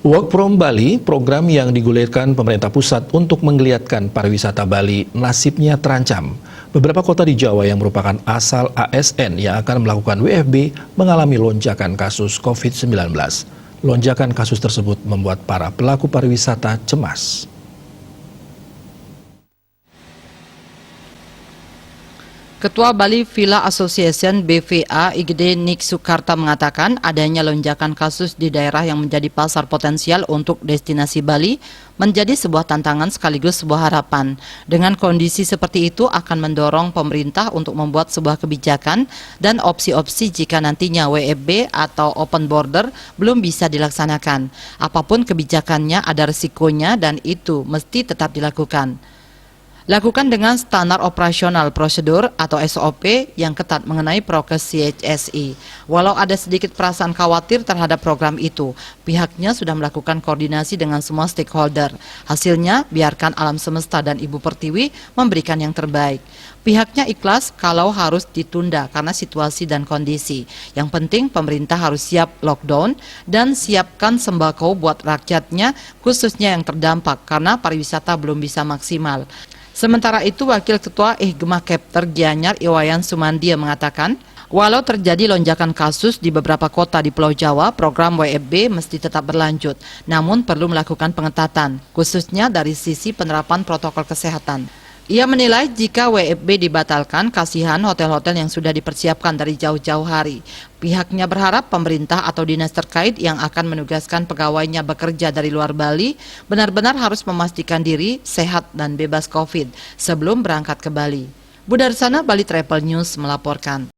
Work from Bali, program yang digulirkan pemerintah pusat untuk menggeliatkan pariwisata Bali, nasibnya terancam. Beberapa kota di Jawa yang merupakan asal ASN yang akan melakukan WFB mengalami lonjakan kasus COVID-19. Lonjakan kasus tersebut membuat para pelaku pariwisata cemas. Ketua Bali Villa Association BVA Igede Nik Sukarta mengatakan adanya lonjakan kasus di daerah yang menjadi pasar potensial untuk destinasi Bali menjadi sebuah tantangan sekaligus sebuah harapan. Dengan kondisi seperti itu akan mendorong pemerintah untuk membuat sebuah kebijakan dan opsi-opsi jika nantinya WFB atau open border belum bisa dilaksanakan. Apapun kebijakannya ada risikonya dan itu mesti tetap dilakukan. Lakukan dengan standar operasional prosedur atau SOP yang ketat mengenai prokes CHSI. Walau ada sedikit perasaan khawatir terhadap program itu, pihaknya sudah melakukan koordinasi dengan semua stakeholder. Hasilnya, biarkan alam semesta dan Ibu Pertiwi memberikan yang terbaik. Pihaknya ikhlas kalau harus ditunda karena situasi dan kondisi. Yang penting pemerintah harus siap lockdown dan siapkan sembako buat rakyatnya khususnya yang terdampak karena pariwisata belum bisa maksimal. Sementara itu, Wakil Ketua IHGMA Kepter Gianyar Iwayan Sumandia mengatakan, walau terjadi lonjakan kasus di beberapa kota di Pulau Jawa, program WFB mesti tetap berlanjut, namun perlu melakukan pengetatan, khususnya dari sisi penerapan protokol kesehatan. Ia menilai jika WFB dibatalkan, kasihan hotel-hotel yang sudah dipersiapkan dari jauh-jauh hari. Pihaknya berharap pemerintah atau dinas terkait yang akan menugaskan pegawainya bekerja dari luar Bali benar-benar harus memastikan diri sehat dan bebas COVID sebelum berangkat ke Bali. Budarsana Bali Travel News melaporkan.